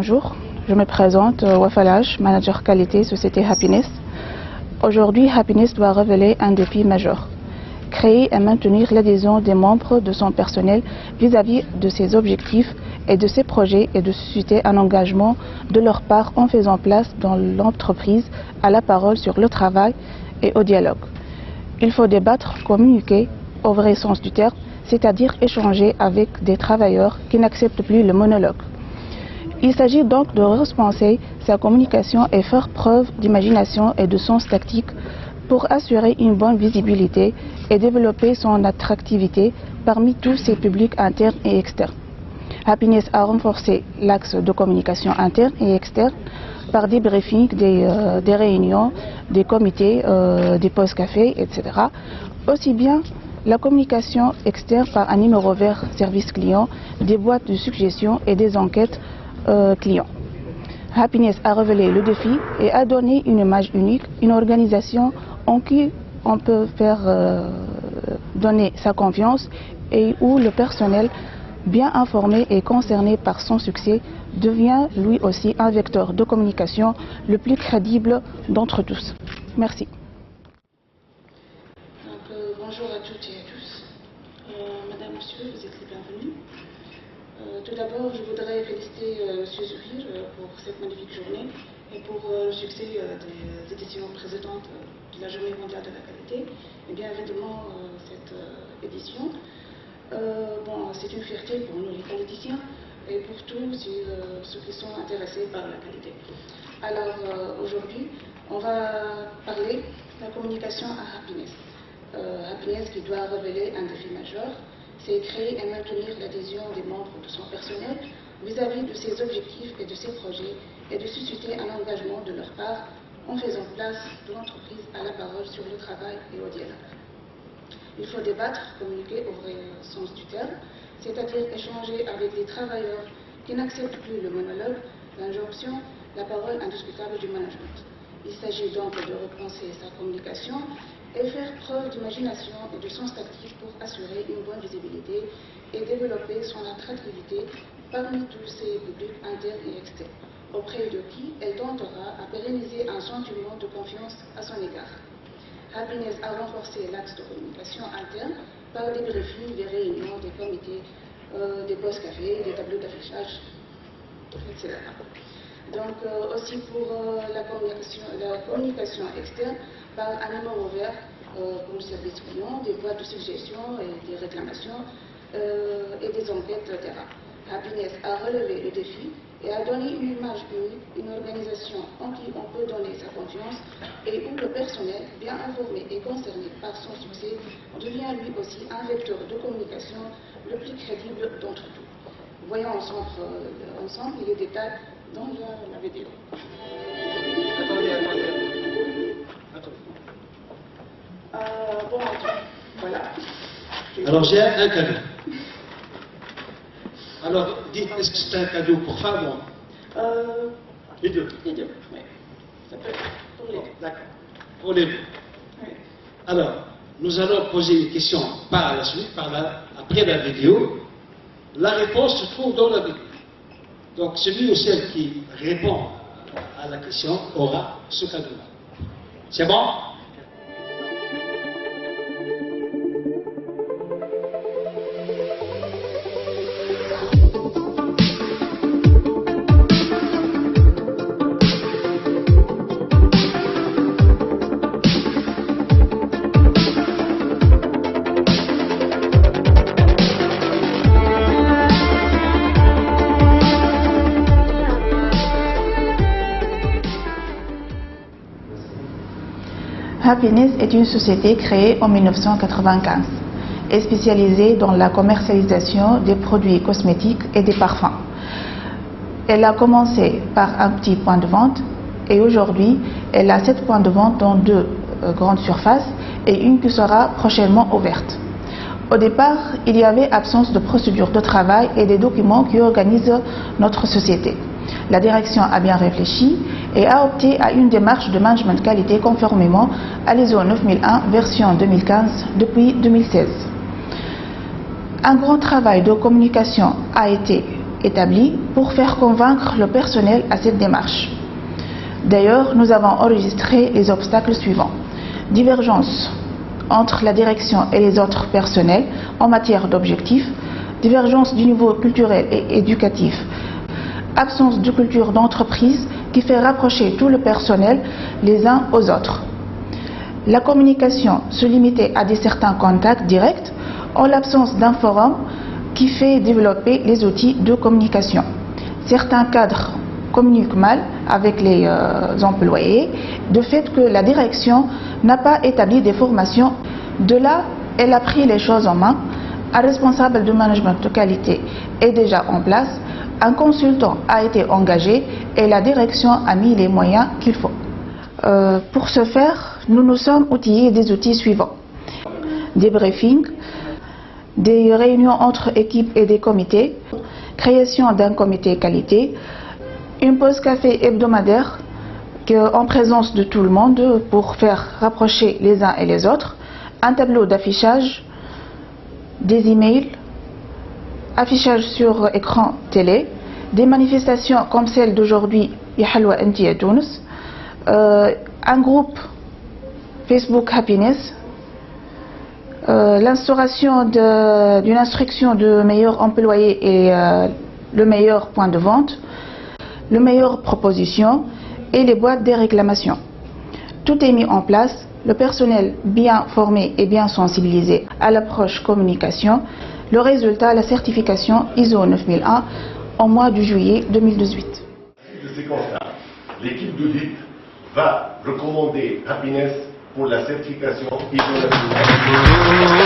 bonjour, je me présente Wafalaj, manager qualité société Happiness. Aujourd'hui, Happiness doit révéler un défi majeur. Créer et maintenir l'adhésion des membres de son personnel vis-à-vis de ses objectifs et de ses projets et de susciter un engagement de leur part en faisant place dans l'entreprise à la parole sur le travail et au dialogue. Il faut débattre, communiquer au vrai sens du terme, c'est-à-dire échanger avec des travailleurs qui n'acceptent plus le monologue. Il s'agit donc de repenser sa communication et faire preuve d'imagination et de sens tactique pour assurer une bonne visibilité et développer son attractivité parmi tous ses publics internes et externes. Happiness a renforcé l'axe de communication interne et externe par des briefings, des réunions, des comités, des pauses café, etc. Aussi bien la communication externe par un numéro vert service client, des boîtes de suggestions et des enquêtes clients. Happiness a révélé le défi et a donné une image unique, une organisation en qui on peut faire donner sa confiance et où le personnel bien informé et concerné par son succès devient lui aussi un vecteur de communication le plus crédible d'entre tous. Merci. Bonjour à toutes et à tous. Madame, Monsieur, vous êtes les bienvenus. Tout d'abord, je voudrais féliciter Monsieur Zouhir pour cette magnifique journée et pour le succès des éditions précédentes de la Journée mondiale de la qualité. Et bien évidemment, cette édition, c'est une fierté pour nous les politiciens et pour tous ceux qui sont intéressés par la qualité. Alors aujourd'hui, on va parler de la communication à Happiness. Happiness qui doit révéler un défi majeur, c'est créer et maintenir l'adhésion des membres de son personnel vis-à-vis de ses objectifs et de ses projets et de susciter un engagement de leur part en faisant place de l'entreprise à la parole sur le travail et au dialogue. Il faut débattre, communiquer au vrai sens du terme, c'est-à-dire échanger avec les travailleurs qui n'acceptent plus le monologue, l'injonction, la parole indiscutable du management. Il s'agit donc de repenser sa communication et faire preuve d'imagination et de sens tactique pour assurer une bonne visibilité et développer son attractivité parmi tous ses publics internes et externes, auprès de qui elle tentera à pérenniser un sentiment de confiance à son égard. Happiness a renforcé l'axe de communication interne par des briefings, des réunions, des comités, des pauses café, des tableaux d'affichage, etc. Donc aussi pour la communication externe par un numéro vert pour le service client, des boîtes de suggestions et des réclamations et des enquêtes, etc. Happiness a relevé le défi et a donné une image unique, une organisation en qui on peut donner sa confiance et où le personnel, bien informé et concerné par son succès, devient lui aussi un vecteur de communication le plus crédible d'entre tous. Voyons ensemble les détails dans la vidéo. Voilà. Alors j'ai un cadeau. Alors dites, est-ce que c'est un cadeau pour femme ou les deux? Les deux, oui. Ça peut être pour les deux. D'accord. Pour les deux. Oui. Alors, nous allons poser une question par la suite, après la vidéo. La réponse se trouve dans la vidéo. Donc celui ou celle qui répond à la question aura ce cadeau-là. C'est bon? Happiness est une société créée en 1995 et spécialisée dans la commercialisation des produits cosmétiques et des parfums. Elle a commencé par un petit point de vente et aujourd'hui, elle a 7 points de vente dans 2 grandes surfaces et une qui sera prochainement ouverte. Au départ, il y avait absence de procédure de travail et des documents qui organisent notre société. La direction a bien réfléchi et a opté à une démarche de management qualité conformément à l'ISO 9001 version 2015 depuis 2016. Un grand travail de communication a été établis pour faire convaincre le personnel à cette démarche. D'ailleurs, nous avons enregistré les obstacles suivants. Divergence entre la direction et les autres personnels en matière d'objectifs, divergence du niveau culturel et éducatif, absence de culture d'entreprise qui fait rapprocher tout le personnel les uns aux autres. La communication se limitait à certains contacts directs en l'absence d'un forum qui fait développer les outils de communication. Certains cadres communiquent mal avec les employés, de fait que la direction n'a pas établi des formations. De là, elle a pris les choses en main. Un responsable de management de qualité est déjà en place, un consultant a été engagé et la direction a mis les moyens qu'il faut. Pour ce faire, nous nous sommes outillés des outils suivants. Des briefings, des réunions entre équipes et des comités, création d'un comité qualité, une pause café hebdomadaire en présence de tout le monde pour faire rapprocher les uns et les autres, un tableau d'affichage, des emails, affichage sur écran télé, des manifestations comme celle d'aujourd'hui, Yahalwa Anti à Tunis, un groupe Facebook Happiness, l'instauration d'une instruction de meilleur employé et le meilleur point de vente, le meilleur proposition et les boîtes des réclamations. Tout est mis en place, le personnel bien formé et bien sensibilisé à l'approche communication. Le résultat, la certification ISO 9001 en mois de juillet 2018. De ces constats, l'équipe d'audit va recommander Happiness pour la certification ISO 9001.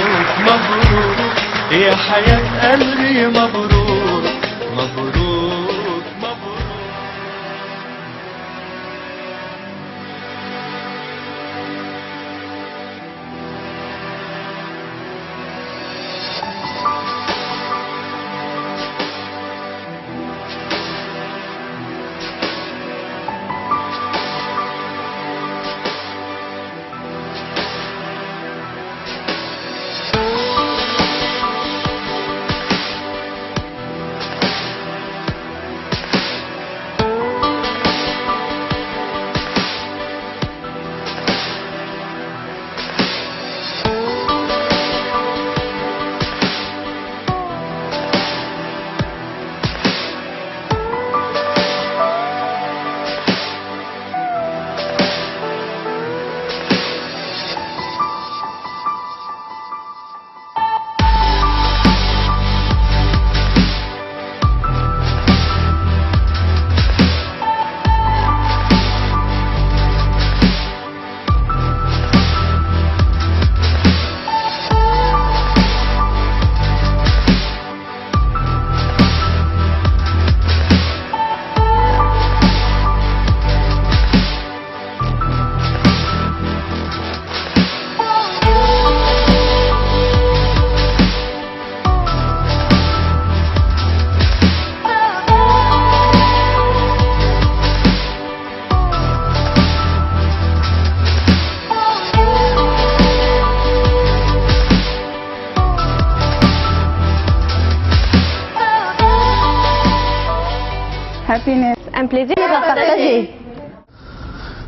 Happiness, un plaisir à partager.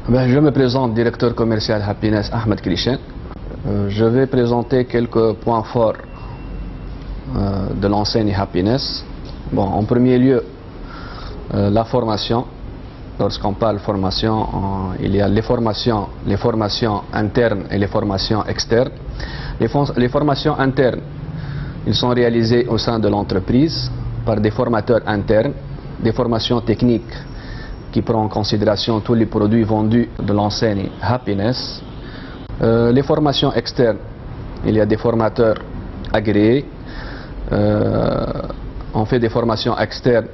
Je me présente, directeur commercial Happiness Ahmed Krishen. Je vais présenter quelques points forts de l'enseigne Happiness. Bon, en premier lieu, la formation. Lorsqu'on parle formation, il y a les formations internes et les formations externes. Les formations internes, ils sont réalisées au sein de l'entreprise par des formateurs internes, des formations techniques qui prennent en considération tous les produits vendus de l'enseigne Happiness. Les formations externes, il y a des formateurs agréés. On fait des formations externes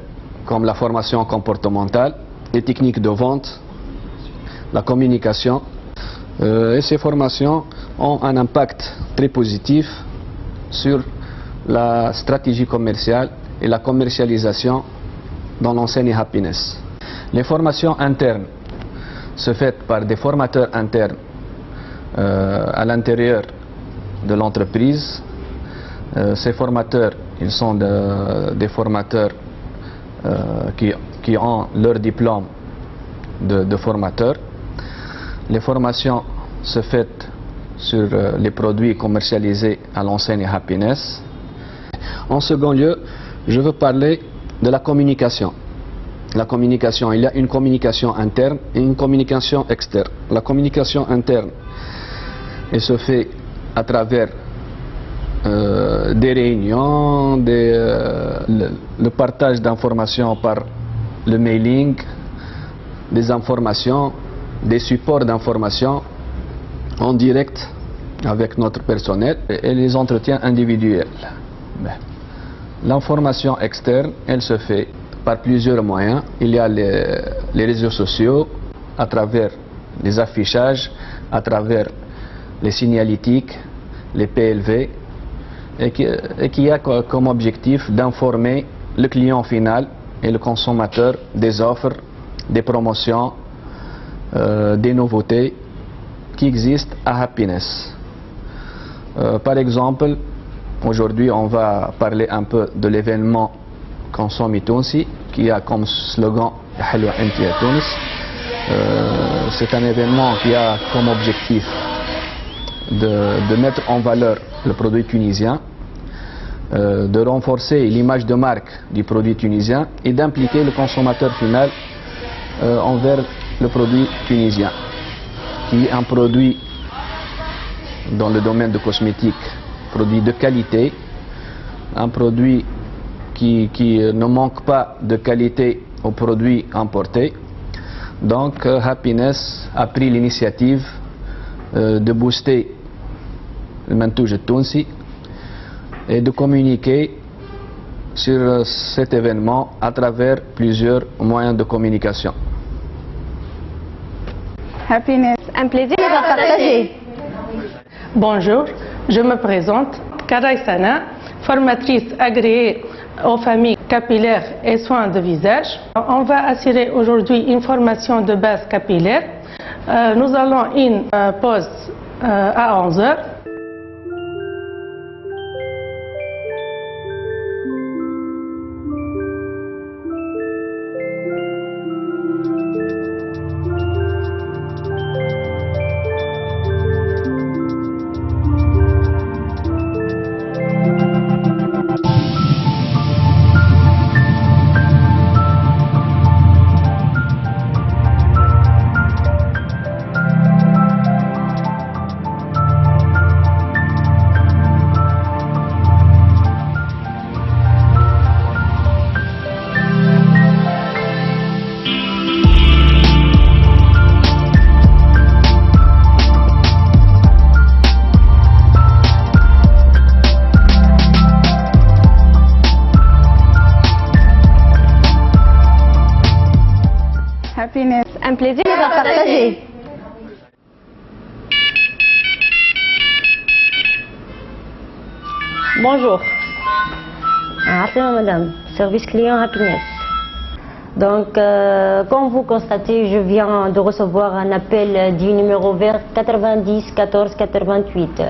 comme la formation comportementale, les techniques de vente, la communication. Et ces formations ont un impact très positif sur la stratégie commerciale et la commercialisation dans l'enseigne Happiness. Les formations internes se font par des formateurs internes à l'intérieur de l'entreprise. Ces formateurs, ils sont des formateurs qui ont leur diplôme de formateur. Les formations se font sur les produits commercialisés à l'enseigne Happiness. En second lieu, je veux parler de la communication. La communication, il y a une communication interne et une communication externe. La communication interne, elle se fait à travers des réunions, le partage d'informations par le mailing, des informations, des supports d'informations en direct avec notre personnel et les entretiens individuels. L'information externe, elle se fait par plusieurs moyens. Il y a les réseaux sociaux, à travers les affichages, à travers les signalétiques, les PLV, et qui a comme objectif d'informer le client final et le consommateur des offres, des promotions, des nouveautés qui existent à Happiness. Par exemple, aujourd'hui on va parler un peu de l'événement Consomme Tounsi qui a comme slogan Halwa Inti à Tunis. C'est un événement qui a comme objectif de mettre en valeur le produit tunisien, de renforcer l'image de marque du produit tunisien et d'impliquer le consommateur final envers le produit tunisien, qui est un produit dans le domaine de cosmétique, produit de qualité, un produit qui ne manque pas de qualité aux produits importés. Donc Happiness a pris l'initiative de booster le Mentouj Tounsi et de communiquer sur cet événement à travers plusieurs moyens de communication. Happiness, un plaisir à partager. Bonjour, je me présente, Karay Sana, formatrice agréée aux familles capillaires et soins de visage. On va assurer aujourd'hui une formation de base capillaire. Nous allons une pause à 11 h. Happiness, un plaisir à partager. Bonjour. Madame, service client Happiness. Donc, comme vous constatez, je viens de recevoir un appel du numéro vert 90 14 88.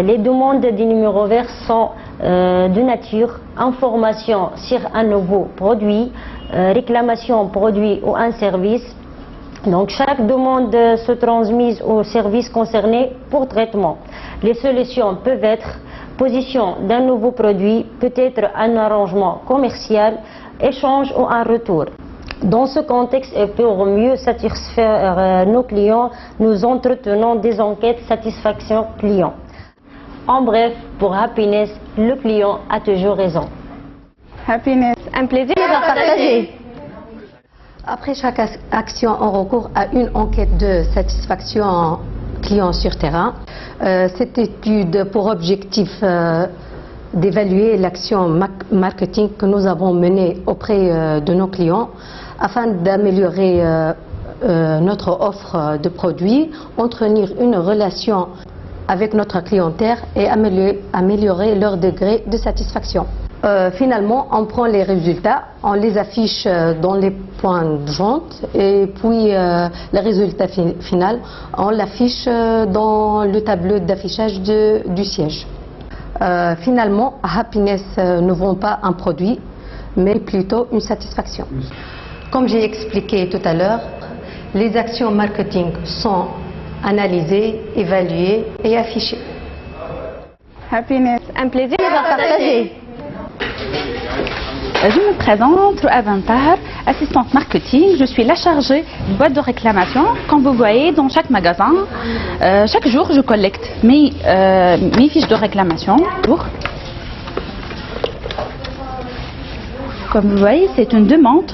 Les demandes du numéro vert sont de nature information sur un nouveau produit, réclamation produit ou un service. Donc chaque demande se transmise au service concerné pour traitement. Les solutions peuvent être position d'un nouveau produit, peut-être un arrangement commercial, échange ou un retour. Dans ce contexte, et pour mieux satisfaire nos clients, nous entretenons des enquêtes satisfaction client. En bref, pour Happiness, le client a toujours raison. Happiness, un plaisir à partager. Après chaque action, on recourt à une enquête de satisfaction client sur terrain. Cette étude a pour objectif d'évaluer l'action marketing que nous avons menée auprès de nos clients afin d'améliorer notre offre de produits, entretenir une relation avec notre clientèle et améliorer leur degré de satisfaction. Finalement, on prend les résultats, on les affiche dans les points de vente et puis le résultat final, on l'affiche dans le tableau d'affichage du siège. Finalement, Happiness ne vend pas un produit, mais plutôt une satisfaction. Comme j'ai expliqué tout à l'heure, les actions marketing sont analysées, évaluées et affichées. Happiness, un plaisir à partager. Je me présente, Avan Tahar, assistante marketing. Je suis la chargée de boîte de réclamation. Comme vous voyez, dans chaque magasin, chaque jour, je collecte mes fiches de réclamation. Comme vous voyez, c'est une demande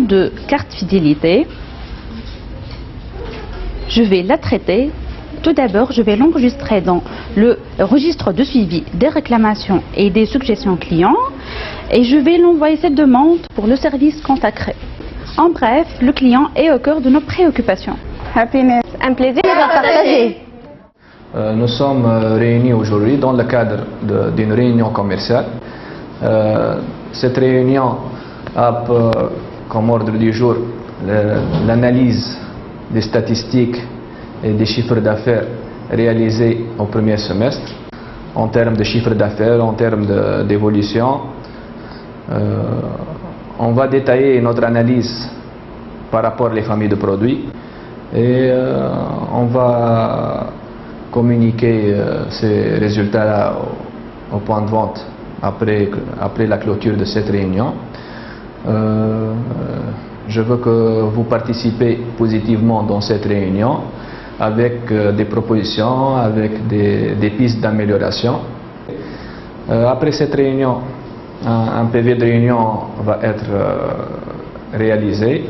de carte fidélité. Je vais la traiter. Tout d'abord, je vais l'enregistrer dans le registre de suivi des réclamations et des suggestions clients et je vais l'envoyer cette demande pour le service consacré. En bref, le client est au cœur de nos préoccupations. Happiness, un plaisir à partager. Nous sommes réunis aujourd'hui dans le cadre d'une réunion commerciale. Cette réunion a comme ordre du jour l'analyse des statistiques et des chiffres d'affaires réalisés au premier semestre en termes de chiffres d'affaires, en termes d'évolution. On va détailler notre analyse par rapport aux familles de produits et on va communiquer ces résultats au point de vente après la clôture de cette réunion. Je veux que vous participez positivement dans cette réunion avec des propositions, avec des pistes d'amélioration. Après cette réunion, un PV de réunion va être réalisé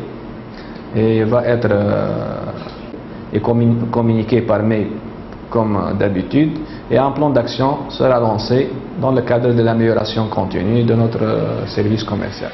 et va être communiqué par mail comme d'habitude et un plan d'action sera lancé dans le cadre de l'amélioration continue de notre service commercial.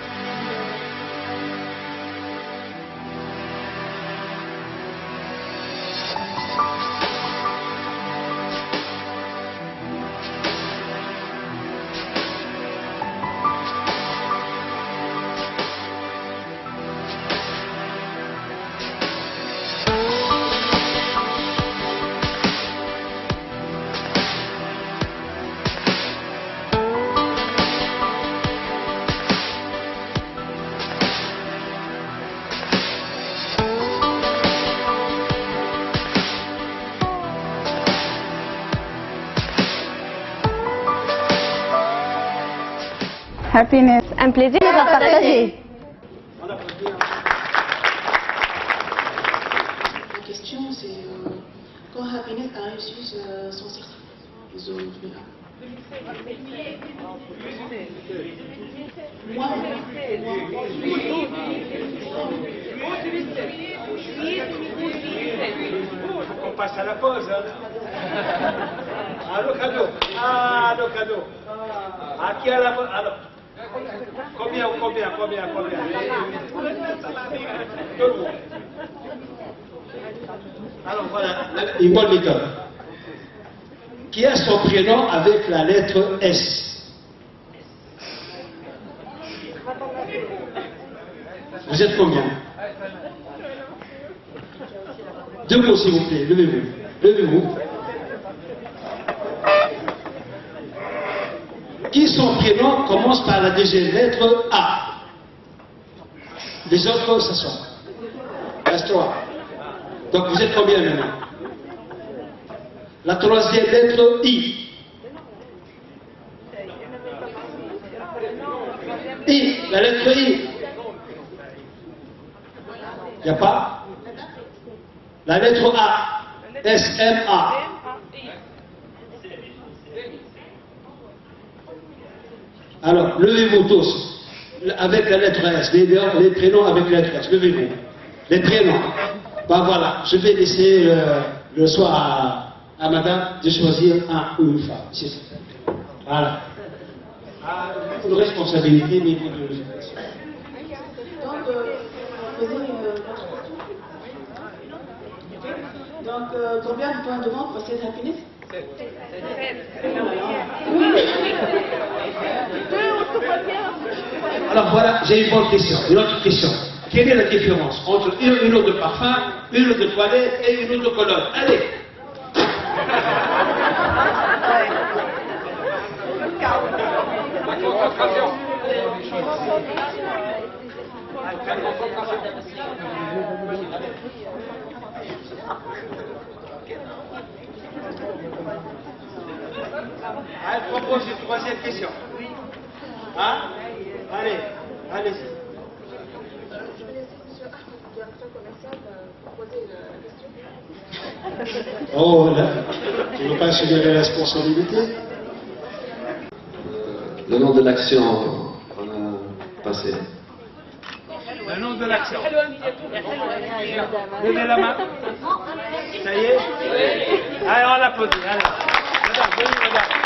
Happiness, un plaisir à partager. La question, c'est quand Happiness a reçu son certificat, ils ont fait On passe à la pause. Allô, cadeau. Ah, le cadeau. À qui a la pause? Alors. Combien? Tout le monde. Alors voilà, une bonne méthode. Qui a son prénom avec la lettre S? Vous êtes combien? Debout s'il vous plaît, levez-vous. Levez-vous. Qui son prénom commence par la deuxième lettre A? Les autres s'assoient. Reste-toi. Donc vous êtes combien maintenant? La troisième lettre I. I, la lettre I. Il n'y a pas? La lettre A. S-M-A. Alors, levez-vous tous, avec la lettre S, les prénoms avec la lettre S, levez-vous. Les prénoms. Ben voilà, je vais laisser le soir à madame de choisir un ou une femme. C'est ça. Voilà. Beaucoup de responsabilité, mais beaucoup de responsabilité. Donc, combien de points de vente pour cette Happiness? Alors voilà, j'ai une bonne question, une autre question. Quelle est la différence entre une eau de parfum, une eau de toilette et une eau de cologne? Allez. Elle propose une troisième question. Hein? Allez, allez-y. Je vais laisser M. Ahmed, directeur commercial, poser la question. Oh là, tu ne veux pas assumer les responsabilités? Le nom de l'action qu'on a passée. Le nom de l'action. Levez la main. Ça y est? Allez, on l'applaudit. Allez. Madame, venez, madame.